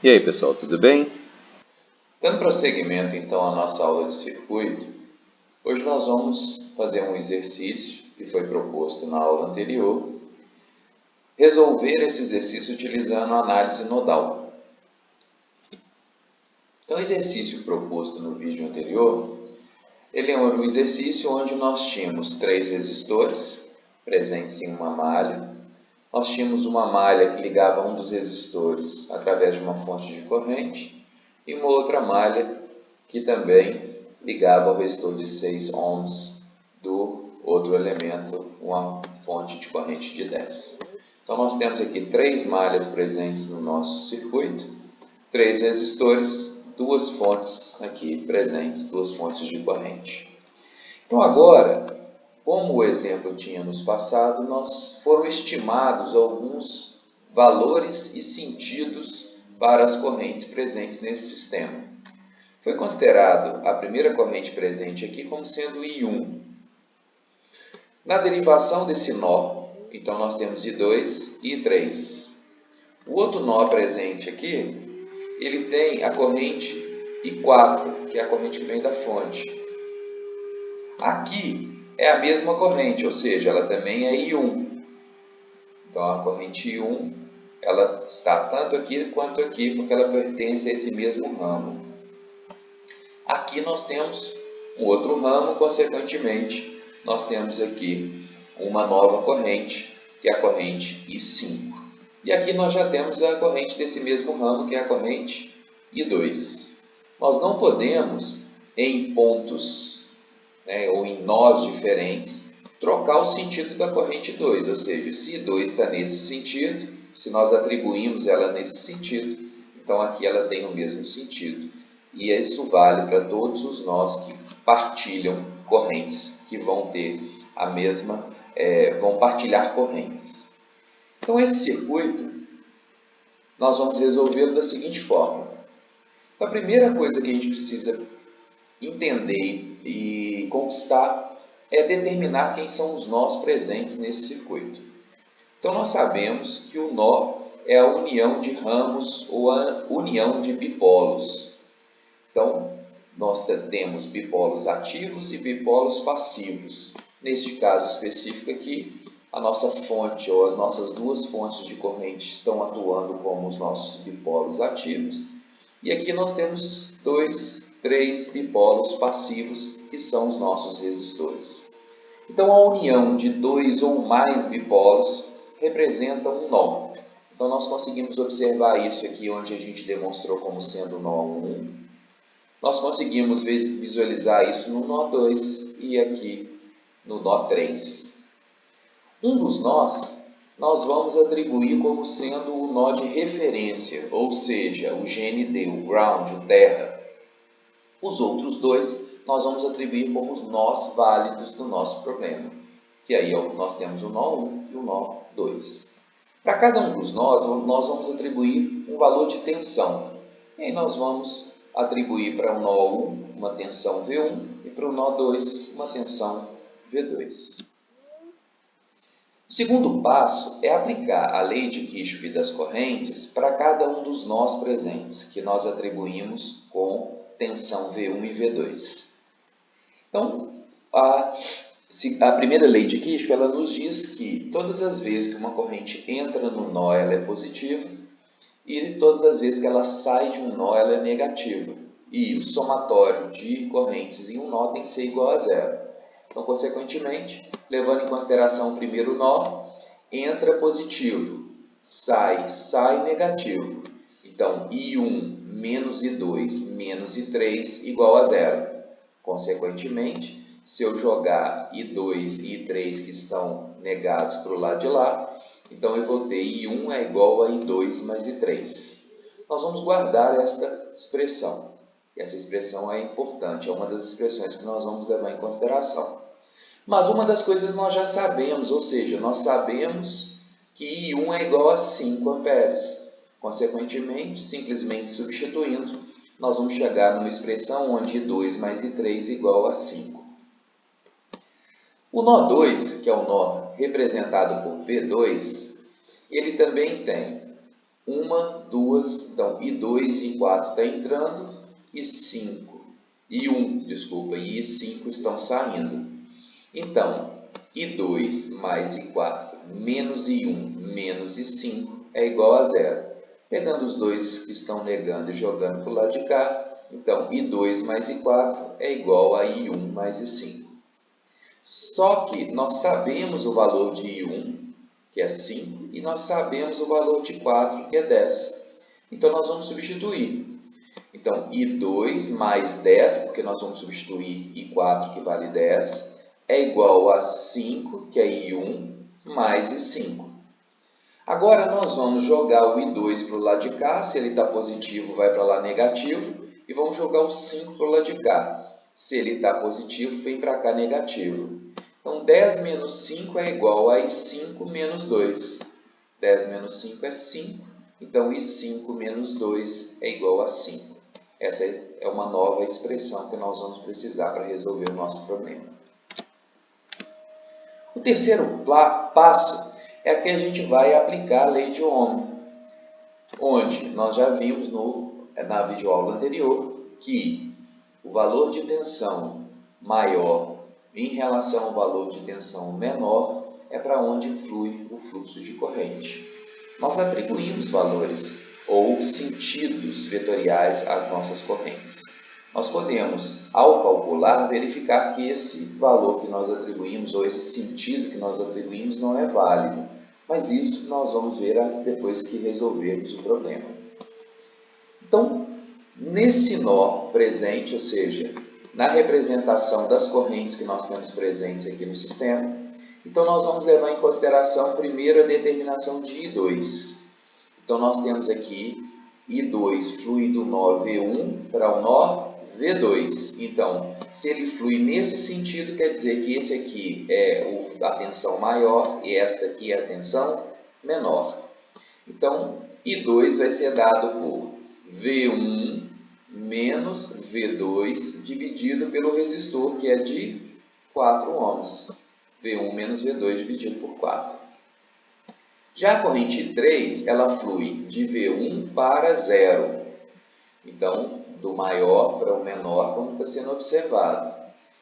E aí pessoal, tudo bem? Dando prosseguimento então à nossa aula de circuito, hoje nós vamos fazer um exercício que foi proposto na aula anterior, resolver esse exercício utilizando a análise nodal. Então o exercício proposto no vídeo anterior, ele é um exercício onde nós tínhamos 3 resistores presentes em uma malha. Nós tínhamos uma malha que ligava um dos resistores através de uma fonte de corrente e uma outra malha que também ligava ao resistor de 6 ohms do outro elemento, uma fonte de corrente de 10. Então nós temos aqui 3 malhas presentes no nosso circuito, 3 resistores, 2 fontes aqui presentes, 2 fontes de corrente. Então agora, como o exemplo tinha nos passado, foram estimados alguns valores e sentidos para as correntes presentes nesse sistema. Foi considerado a primeira corrente presente aqui como sendo I1. Na derivação desse nó, então nós temos I2 e I3. O outro nó presente aqui, ele tem a corrente I4, que é a corrente que vem da fonte. Aqui é a mesma corrente, ou seja, ela também é I1. Então a corrente I1, ela está tanto aqui quanto aqui, porque ela pertence a esse mesmo ramo. Aqui nós temos um outro ramo, consequentemente, nós temos aqui uma nova corrente, que é a corrente I5. E aqui nós já temos a corrente desse mesmo ramo, que é a corrente I2. Nós não podemos, em pontos, ou em nós diferentes, trocar o sentido da corrente 2, ou seja, se 2 está nesse sentido, se nós atribuímos ela nesse sentido, então aqui ela tem o mesmo sentido. E isso vale para todos os nós que partilham correntes, que vão ter a mesma, vão partilhar correntes. Então esse circuito, nós vamos resolvê-lo da seguinte forma. Então a primeira coisa que a gente precisa entender e conquistar é determinar quem são os nós presentes nesse circuito. Então nós sabemos que o nó é a união de ramos ou a união de bipolos. Então, nós temos bipolos ativos e bipolos passivos. Neste caso específico aqui, a nossa fonte ou as nossas 2 fontes de corrente estão atuando como os nossos bipolos ativos. E aqui nós temos 3 bipolos passivos, que são os nossos resistores. Então, a união de 2 ou mais bipolos representa um nó. Então, nós conseguimos observar isso aqui, onde a gente demonstrou como sendo o nó 1. Nós conseguimos visualizar isso no nó 2 e aqui no nó 3. Um dos nós vamos atribuir como sendo o nó de referência, ou seja, o GND, o ground, o terra. Os outros 2 nós vamos atribuir como os nós válidos do nosso problema, que aí nós temos o nó 1 e o nó 2. Para cada um dos nós vamos atribuir um valor de tensão. E aí nós vamos atribuir para o nó 1 uma tensão V1 e para o nó 2 uma tensão V2. O segundo passo é aplicar a lei de Kirchhoff das correntes para cada um dos nós presentes, que nós atribuímos com tensão V1 e V2. Então, a primeira lei de Kirchhoff ela nos diz que todas as vezes que uma corrente entra no nó, ela é positiva, e todas as vezes que ela sai de um nó, ela é negativa. E o somatório de correntes em um nó tem que ser igual a 0. Então, consequentemente, levando em consideração o primeiro nó, entra positivo, sai negativo. Então, I1 menos I2 menos I3 igual a 0. Consequentemente, se eu jogar I2 e I3 que estão negados para o lado de lá, então eu vou ter I1 é igual a I2 mais I3. Nós vamos guardar esta expressão. Essa expressão é importante, é uma das expressões que nós vamos levar em consideração. Mas uma das coisas nós já sabemos, ou seja, nós sabemos que I1 é igual a 5 amperes. Consequentemente, simplesmente substituindo, nós vamos chegar numa expressão onde I2 mais I3 igual a 5. O nó 2, que é o nó representado por V2, ele também tem 1, 2, então I2 e I4 está entrando, I5 e 1, desculpa, e I5 estão saindo. Então, I2 mais I4 menos I1 menos I5 é igual a zero. Pegando os dois que estão negando e jogando para o lado de cá, então I2 mais I4 é igual a I1 mais I5. Só que nós sabemos o valor de I1, que é 5, e nós sabemos o valor de 4, que é 10. Então, nós vamos substituir. Então, I2 mais 10, porque nós vamos substituir I4, que vale 10, é igual a 5, que é I1, mais I5. Agora, nós vamos jogar o I2 para o lado de cá. Se ele está positivo, vai para lá negativo. E vamos jogar o 5 para o lado de cá. Se ele está positivo, vem para cá negativo. Então, 10 menos 5 é igual a I5 menos 2. 10 menos 5 é 5. Então, I5 menos 2 é igual a 5. Essa é uma nova expressão que nós vamos precisar para resolver o nosso problema. O terceiro passo é que a gente vai aplicar a lei de Ohm, onde nós já vimos na videoaula anterior que o valor de tensão maior em relação ao valor de tensão menor é para onde flui o fluxo de corrente. Nós atribuímos valores ou sentidos vetoriais às nossas correntes. Nós podemos, ao calcular, verificar que esse valor que nós atribuímos ou esse sentido que nós atribuímos não é válido. Mas isso nós vamos ver depois que resolvermos o problema. Então, nesse nó presente, ou seja, na representação das correntes que nós temos presentes aqui no sistema, então nós vamos levar em consideração primeiro a determinação de I2. Então, nós temos aqui I2 flui do nó V1 para o nó V2. Então, se ele flui nesse sentido, quer dizer que esse aqui é a tensão maior e esta aqui é a tensão menor. Então, I2 vai ser dado por V1 menos V2 dividido pelo resistor, que é de 4 ohms. V1 menos V2 dividido por 4. Já a corrente 3, ela flui de V1 para 0. Então, do maior para o menor, como está sendo observado.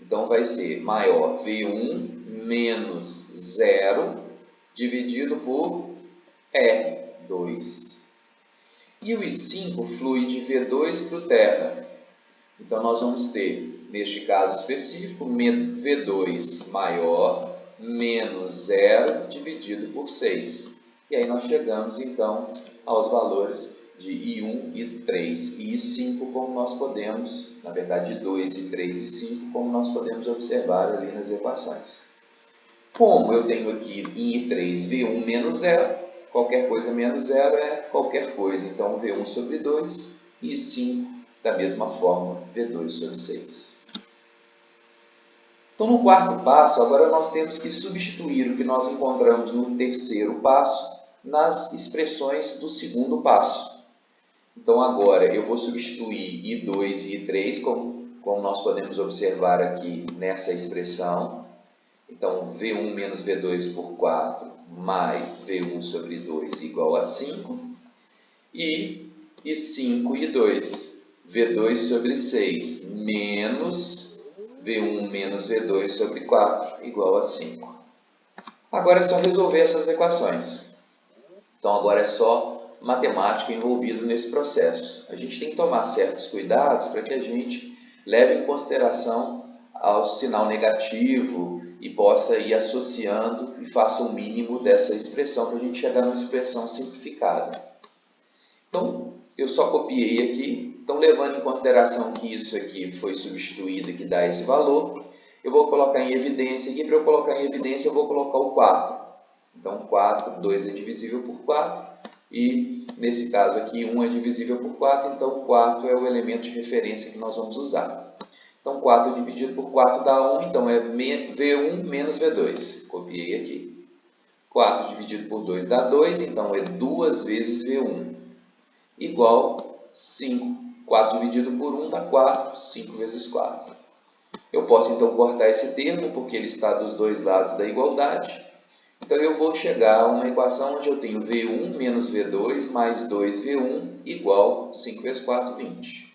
Então, vai ser maior V1 menos 0 dividido por R2. E o I5 flui de V2 para o terra. Então, nós vamos ter, neste caso específico, V2 maior menos 0 dividido por 6. E aí nós chegamos, então, aos valores de I1, I3 e I5, como nós podemos, na verdade, I2, I3 e I5, como nós podemos observar ali nas equações. Como eu tenho aqui em I3 V1 menos 0, qualquer coisa menos 0 é qualquer coisa. Então, V1 sobre 2 e I5, da mesma forma, V2 sobre 6. Então, no quarto passo, agora nós temos que substituir o que nós encontramos no terceiro passo nas expressões do segundo passo. Então, agora eu vou substituir I2 e I3, como nós podemos observar aqui nessa expressão. Então, V1 menos V2 por 4 mais V1 sobre 2 igual a 5. E I5 e I2, V2 sobre 6 menos V1 menos V2 sobre 4 igual a 5. Agora é só resolver essas equações. Então, agora é só matemática envolvido nesse processo. A gente tem que tomar certos cuidados para que a gente leve em consideração ao sinal negativo e possa ir associando e faça o mínimo dessa expressão para a gente chegar numa expressão simplificada. Então, eu só copiei aqui. Então, levando em consideração que isso aqui foi substituído e que dá esse valor, eu vou colocar em evidência aqui. Para eu colocar em evidência, eu vou colocar o 4. Então, 4, 2 é divisível por 4. E, nesse caso aqui, 1 é divisível por 4. Então, 4 é o elemento de referência que nós vamos usar. Então, 4 dividido por 4 dá 1. Então, é V1 menos V2. Copiei aqui. 4 dividido por 2 dá 2. Então, é 2 vezes V1. Igual 5. 4 dividido por 1 dá 4. 5 vezes 4. Eu posso, então, cortar esse termo, porque ele está dos dois lados da igualdade. Então, eu vou chegar a uma equação onde eu tenho V1 menos V2 mais 2V1 igual 5 vezes 4, 20.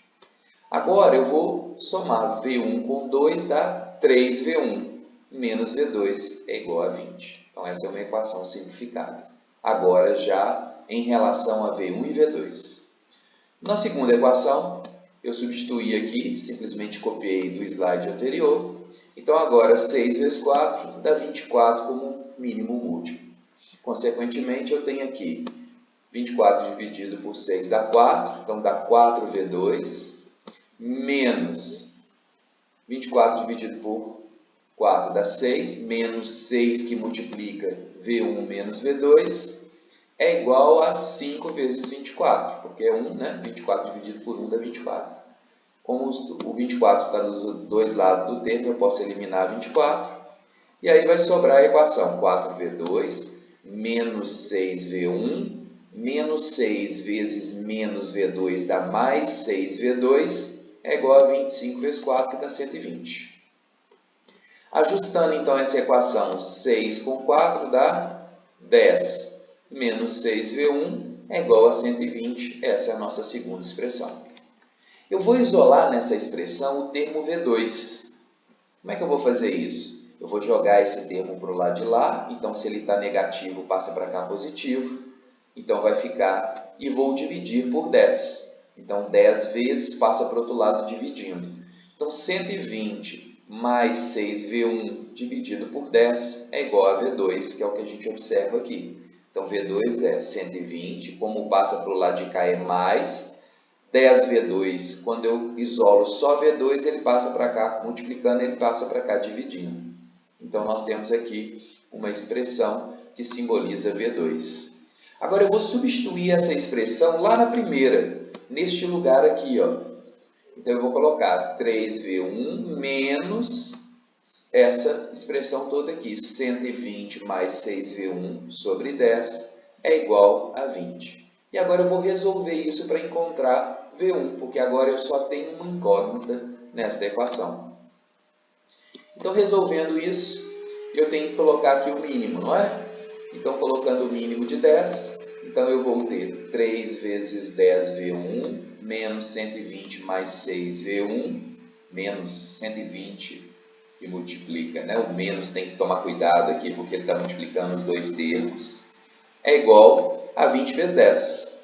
Agora, eu vou somar V1 com 2, dá 3V1 menos V2 é igual a 20. Então, essa é uma equação simplificada. Agora, já em relação a V1 e V2. Na segunda equação, eu substituí aqui, simplesmente copiei do slide anterior. Então, agora 6 vezes 4 dá 24 como mínimo múltiplo. Consequentemente, eu tenho aqui 24 dividido por 6 dá 4, então dá 4V2, menos 24 dividido por 4 dá 6, menos 6 que multiplica V1 menos V2, é igual a 5 vezes 24, porque é 1, né? 24 dividido por 1 dá 24. Como o 24 está nos dois lados do termo, eu posso eliminar 24. E aí vai sobrar a equação 4V2 menos 6V1, menos 6 vezes menos V2 dá mais 6V2, é igual a 25 vezes 4, que dá 120. Ajustando então essa equação, 6 com 4 dá 10, menos 6V1 é igual a 120, essa é a nossa segunda expressão. Eu vou isolar nessa expressão o termo V2. Como é que eu vou fazer isso? Eu vou jogar esse termo para o lado de lá, então se ele está negativo, passa para cá positivo, então vai ficar, e vou dividir por 10. Então 10 vezes passa para o outro lado dividindo. Então 120 mais 6V1 dividido por 10 é igual a V2, que é o que a gente observa aqui. Então V2 é 120, como passa para o lado de cá é mais, 10V2, quando eu isolo só V2, ele passa para cá, multiplicando, ele passa para cá, dividindo. Então, nós temos aqui uma expressão que simboliza V2. Agora, eu vou substituir essa expressão lá na primeira, neste lugar aqui, ó. Então, eu vou colocar 3V1 menos essa expressão toda aqui, 120 mais 6V1 sobre 10 é igual a 20. E agora eu vou resolver isso para encontrar V1, porque agora eu só tenho uma incógnita nesta equação. Então, resolvendo isso, eu tenho que colocar aqui o mínimo, não é? Então, colocando o mínimo de 10, então eu vou ter 3 vezes 10V1 menos 120 mais 6V1 menos 120 que multiplica, né? O menos tem que tomar cuidado aqui, porque ele está multiplicando os dois termos, é igual a 20 vezes 10.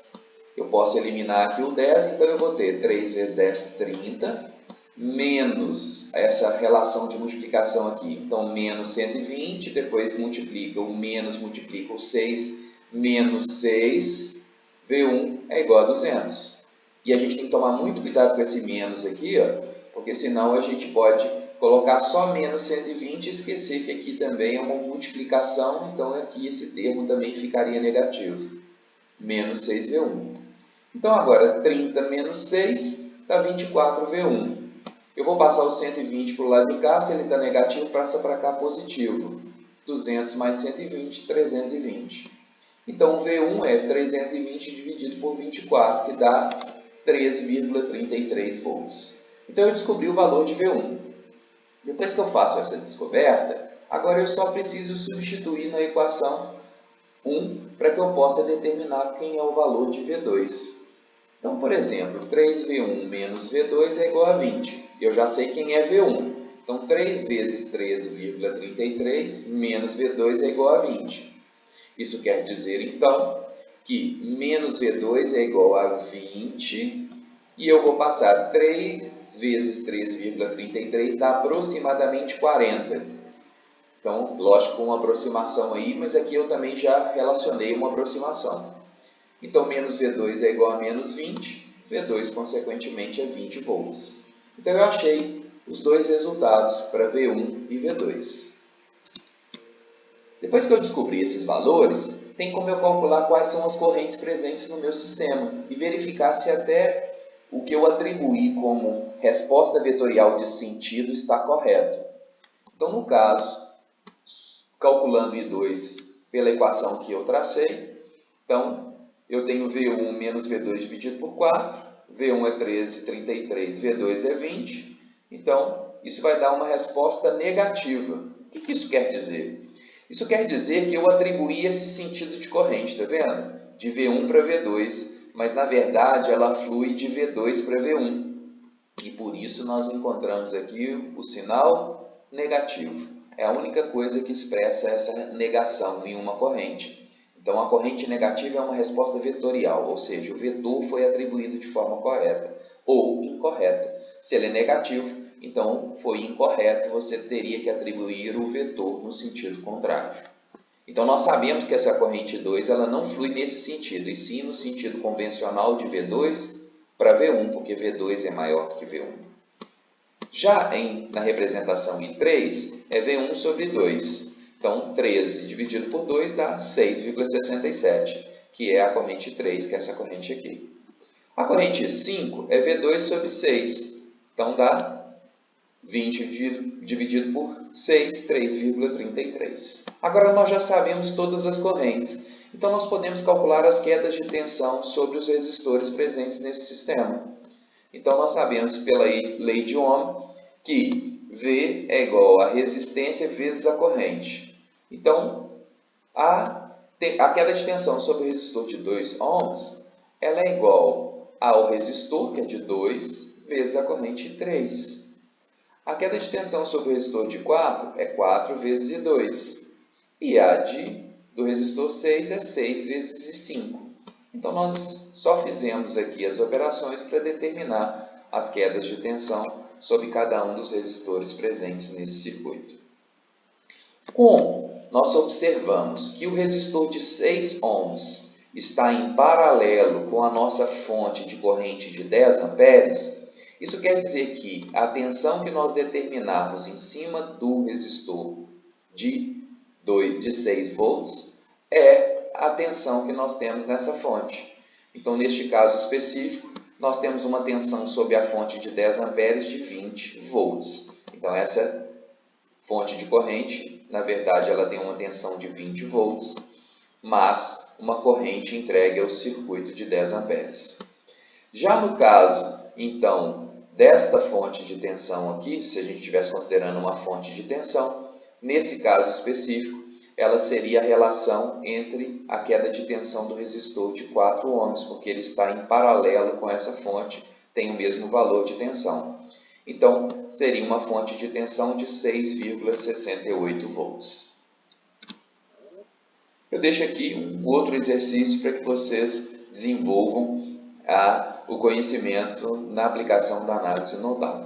Eu posso eliminar aqui o 10, então eu vou ter 3 vezes 10, 30, menos essa relação de multiplicação aqui. Então, menos 120, depois multiplica o menos, multiplica o 6, menos 6, V1 é igual a 200. E a gente tem que tomar muito cuidado com esse menos aqui, ó, porque senão a gente pode colocar só menos 120 e esquecer que aqui também é uma multiplicação, então aqui esse termo também ficaria negativo. Menos 6V1. Então, agora, 30 menos 6 dá 24V1. Eu vou passar o 120 para o lado de cá, se ele está negativo, passa para cá positivo. 200 mais 120, 320. Então, o V1 é 320 dividido por 24, que dá 13,33 volts. Então, eu descobri o valor de V1. Depois que eu faço essa descoberta, agora eu só preciso substituir na equação 1 para que eu possa determinar quem é o valor de V2. Então, por exemplo, 3V1 menos V2 é igual a 20. Eu já sei quem é V1. Então, 3 vezes 13,33 menos V2 é igual a 20. Isso quer dizer, então, que menos V2 é igual a 20 e eu vou passar 3 vezes 13,33 dá aproximadamente 40. Então, lógico, uma aproximação aí, mas aqui eu também já relacionei uma aproximação. Então, menos V2 é igual a menos 20, V2, consequentemente, é 20 volts. Então, eu achei os dois resultados para V1 e V2. Depois que eu descobri esses valores, tem como eu calcular quais são as correntes presentes no meu sistema e verificar se até o que eu atribuí como resposta vetorial de sentido está correto. Então, no caso, calculando I2 pela equação que eu tracei, então, eu tenho V1 menos V2 dividido por 4, V1 é 13,33, V2 é 20, então, isso vai dar uma resposta negativa. O que isso quer dizer? Isso quer dizer que eu atribuí esse sentido de corrente, está vendo? De V1 para V2, mas na verdade ela flui de V2 para V1. E por isso nós encontramos aqui o sinal negativo. É a única coisa que expressa essa negação em uma corrente. Então a corrente negativa é uma resposta vetorial, ou seja, o vetor foi atribuído de forma correta ou incorreta. Se ele é negativo, então foi incorreto, você teria que atribuir o vetor no sentido contrário. Então nós sabemos que essa corrente 2 ela não flui nesse sentido, e sim no sentido convencional de V2 para V1, porque V2 é maior do que V1. Já na representação I3 é V1 sobre 2. Então 13 dividido por 2 dá 6,67, que é a corrente 3, que é essa corrente aqui. A corrente 5 é V2 sobre 6, então dá 20 dividido por 6, 3,33. Agora nós já sabemos todas as correntes, então nós podemos calcular as quedas de tensão sobre os resistores presentes nesse sistema. Então nós sabemos pela lei de Ohm que V é igual a resistência vezes a corrente. Então a queda de tensão sobre o resistor de 2 ohms ela é igual ao resistor, que é de 2, vezes a corrente 3. A queda de tensão sobre o resistor de 4 é 4 vezes I2. E a do resistor 6 é 6 vezes I5. Então, nós só fizemos aqui as operações para determinar as quedas de tensão sobre cada um dos resistores presentes nesse circuito. Como nós observamos que o resistor de 6 ohms está em paralelo com a nossa fonte de corrente de 10 amperes, isso quer dizer que a tensão que nós determinarmos em cima do resistor de 6 volts é a tensão que nós temos nessa fonte. Então, neste caso específico, nós temos uma tensão sobre a fonte de 10 amperes de 20 volts. Então, essa fonte de corrente, na verdade, ela tem uma tensão de 20 volts, mas uma corrente entregue ao circuito de 10 amperes. Já no caso, então, desta fonte de tensão aqui, se a gente estivesse considerando uma fonte de tensão, nesse caso específico, ela seria a relação entre a queda de tensão do resistor de 4 ohms, porque ele está em paralelo com essa fonte, tem o mesmo valor de tensão. Então, seria uma fonte de tensão de 6,68 volts. Eu deixo aqui um outro exercício para que vocês desenvolvam o conhecimento na aplicação da análise nodal.